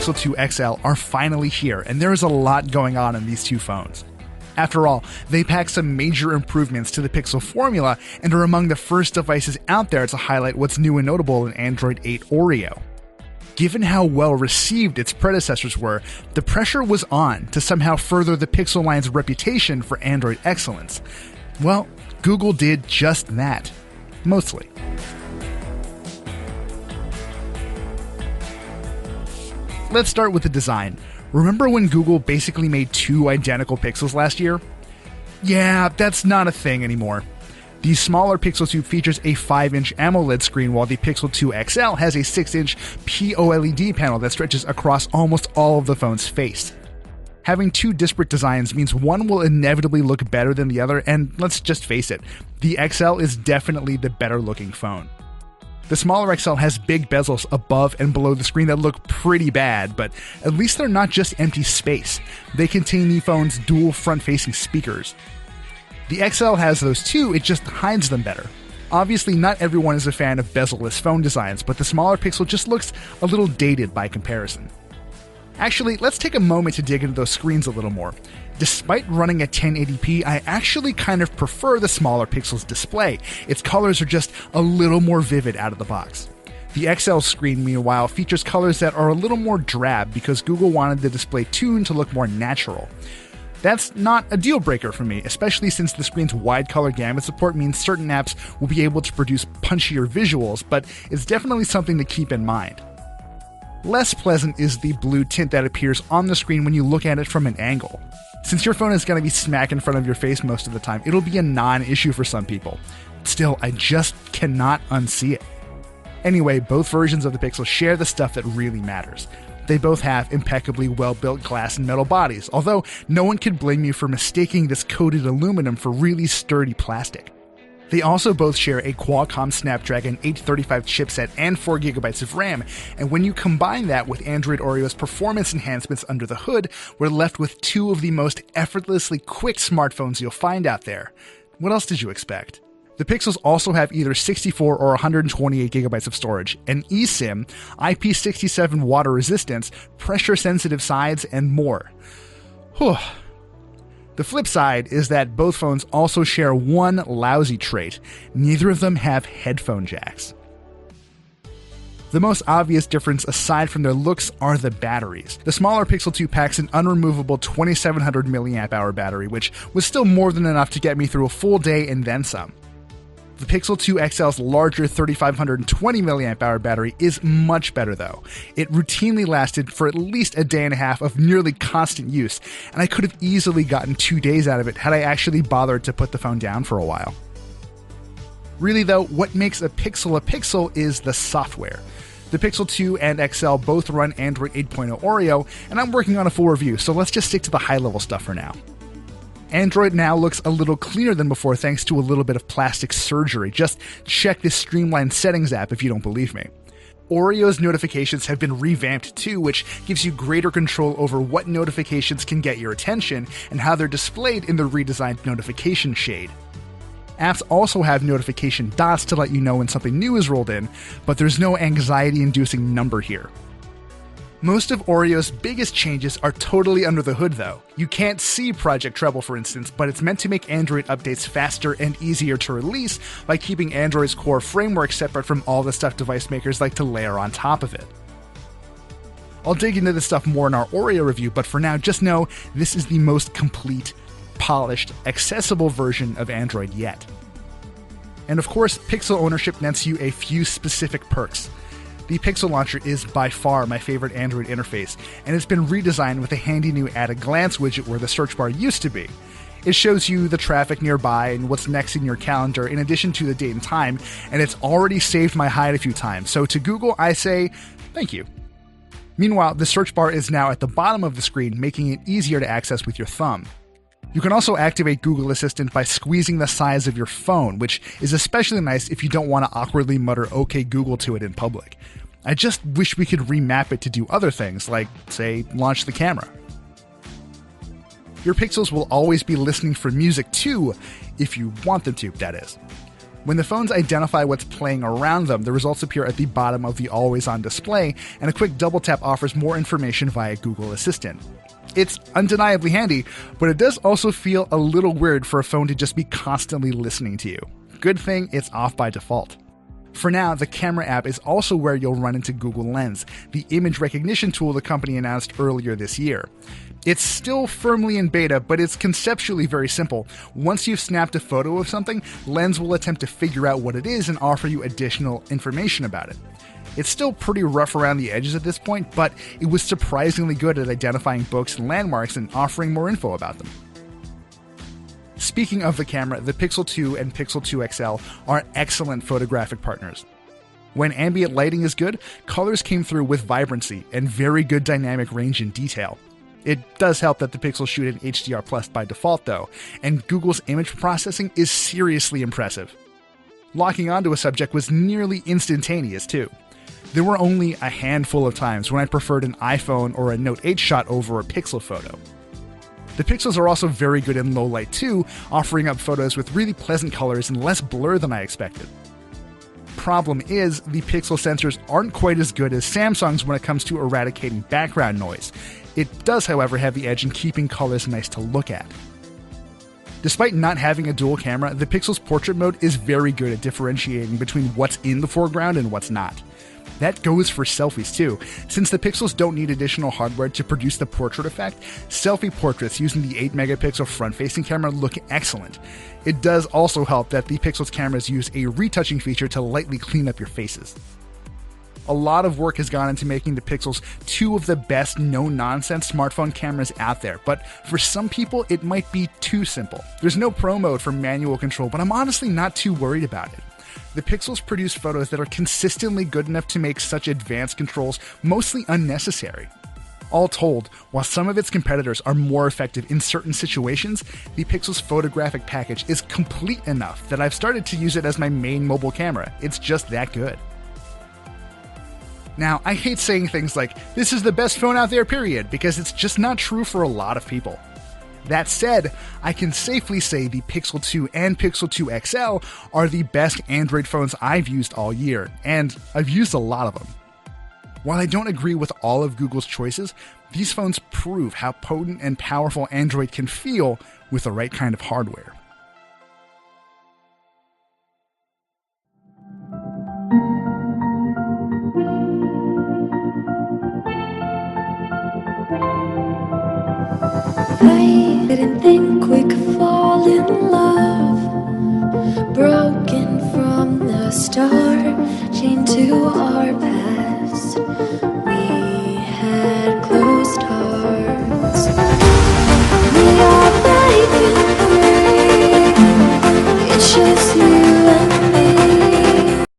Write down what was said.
Pixel 2 XL are finally here, and there is a lot going on in these two phones. After all, they pack some major improvements to the Pixel formula and are among the first devices out there to highlight what's new and notable in Android 8 Oreo. Given how well received its predecessors were, the pressure was on to somehow further the Pixel line's reputation for Android excellence. Well, Google did just that. Mostly. Let's start with the design. Remember when Google basically made two identical Pixels last year? Yeah, that's not a thing anymore. The smaller Pixel 2 features a 5-inch AMOLED screen, while the Pixel 2 XL has a 6-inch POLED panel that stretches across almost all of the phone's face. Having two disparate designs means one will inevitably look better than the other, and let's just face it, the XL is definitely the better looking phone. The smaller XL has big bezels above and below the screen that look pretty bad, but at least they're not just empty space. They contain the phone's dual front-facing speakers. The XL has those too, it just hides them better. Obviously, not everyone is a fan of bezel-less phone designs, but the smaller Pixel just looks a little dated by comparison. Actually, let's take a moment to dig into those screens a little more. Despite running at 1080p, I actually kind of prefer the smaller Pixel's display. Its colors are just a little more vivid out of the box. The XL screen, meanwhile, features colors that are a little more drab because Google wanted the display tune to look more natural. That's not a deal breaker for me, especially since the screen's wide color gamut support means certain apps will be able to produce punchier visuals, but it's definitely something to keep in mind. Less pleasant is the blue tint that appears on the screen when you look at it from an angle. Since your phone is going to be smack in front of your face most of the time, it'll be a non-issue for some people. Still, I just cannot unsee it. Anyway, both versions of the Pixel share the stuff that really matters. They both have impeccably well-built glass and metal bodies, although no one could blame you for mistaking this coated aluminum for really sturdy plastic. They also both share a Qualcomm Snapdragon 835 chipset and 4GB of RAM, and when you combine that with Android Oreo's performance enhancements under the hood, we're left with two of the most effortlessly quick smartphones you'll find out there. What else did you expect? The Pixels also have either 64 or 128GB of storage, an eSIM, IP67 water resistance, pressure-sensitive sides, and more. Whew. The flip side is that both phones also share one lousy trait. Neither of them have headphone jacks. The most obvious difference aside from their looks are the batteries. The smaller Pixel 2 packs an unremovable 2700 mAh battery, which was still more than enough to get me through a full day and then some. The Pixel 2 XL's larger 3520 mAh battery is much better though. It routinely lasted for at least a day and a half of nearly constant use, and I could have easily gotten 2 days out of it had I actually bothered to put the phone down for a while. Really though, what makes a Pixel is the software. The Pixel 2 and XL both run Android 8.0 Oreo, and I'm working on a full review, so let's just stick to the high-level stuff for now. Android now looks a little cleaner than before thanks to a little bit of plastic surgery. Just check this streamlined settings app if you don't believe me. Oreo's notifications have been revamped too, which gives you greater control over what notifications can get your attention and how they're displayed in the redesigned notification shade. Apps also have notification dots to let you know when something new is rolled in, but there's no anxiety-inducing number here. Most of Oreo's biggest changes are totally under the hood though. You can't see Project Treble for instance, but it's meant to make Android updates faster and easier to release by keeping Android's core framework separate from all the stuff device makers like to layer on top of it. I'll dig into this stuff more in our Oreo review, but for now just know this is the most complete, polished, accessible version of Android yet. And of course, Pixel ownership nets you a few specific perks. The Pixel Launcher is by far my favorite Android interface, and it's been redesigned with a handy new at-a-glance widget where the search bar used to be. It shows you the traffic nearby and what's next in your calendar in addition to the date and time, and it's already saved my hide a few times, so to Google I say, thank you. Meanwhile, the search bar is now at the bottom of the screen, making it easier to access with your thumb. You can also activate Google Assistant by squeezing the size of your phone, which is especially nice if you don't want to awkwardly mutter OK Google to it in public. I just wish we could remap it to do other things, like, say, launch the camera. Your Pixels will always be listening for music too, if you want them to, that is. When the phones identify what's playing around them, the results appear at the bottom of the always-on display, and a quick double tap offers more information via Google Assistant. It's undeniably handy, but it does also feel a little weird for a phone to just be constantly listening to you. Good thing it's off by default. For now, the camera app is also where you'll run into Google Lens, the image recognition tool the company announced earlier this year. It's still firmly in beta, but it's conceptually very simple. Once you've snapped a photo of something, Lens will attempt to figure out what it is and offer you additional information about it. It's still pretty rough around the edges at this point, but it was surprisingly good at identifying books and landmarks and offering more info about them. Speaking of the camera, the Pixel 2 and Pixel 2 XL are excellent photographic partners. When ambient lighting is good, colors came through with vibrancy and very good dynamic range and detail. It does help that the Pixels shoot in HDR+ by default though, and Google's image processing is seriously impressive. Locking onto a subject was nearly instantaneous too. There were only a handful of times when I preferred an iPhone or a Note 8 shot over a Pixel photo. The Pixels are also very good in low light too, offering up photos with really pleasant colors and less blur than I expected. Problem is, the Pixel sensors aren't quite as good as Samsung's when it comes to eradicating background noise. It does, however, have the edge in keeping colors nice to look at. Despite not having a dual camera, the Pixel's portrait mode is very good at differentiating between what's in the foreground and what's not. That goes for selfies too. Since the Pixels don't need additional hardware to produce the portrait effect, selfie portraits using the 8-megapixel front-facing camera look excellent. It does also help that the Pixel's cameras use a retouching feature to lightly clean up your faces. A lot of work has gone into making the Pixels two of the best no-nonsense smartphone cameras out there, but for some people it might be too simple. There's no pro mode for manual control, but I'm honestly not too worried about it. The Pixels produce photos that are consistently good enough to make such advanced controls mostly unnecessary. All told, while some of its competitors are more effective in certain situations, the Pixel's photographic package is complete enough that I've started to use it as my main mobile camera. It's just that good. Now, I hate saying things like, this is the best phone out there, period, because it's just not true for a lot of people. That said, I can safely say the Pixel 2 and Pixel 2 XL are the best Android phones I've used all year, and I've used a lot of them. While I don't agree with all of Google's choices, these phones prove how potent and powerful Android can feel with the right kind of hardware. I didn't think we could fall in love, broken from the start, chained to our past.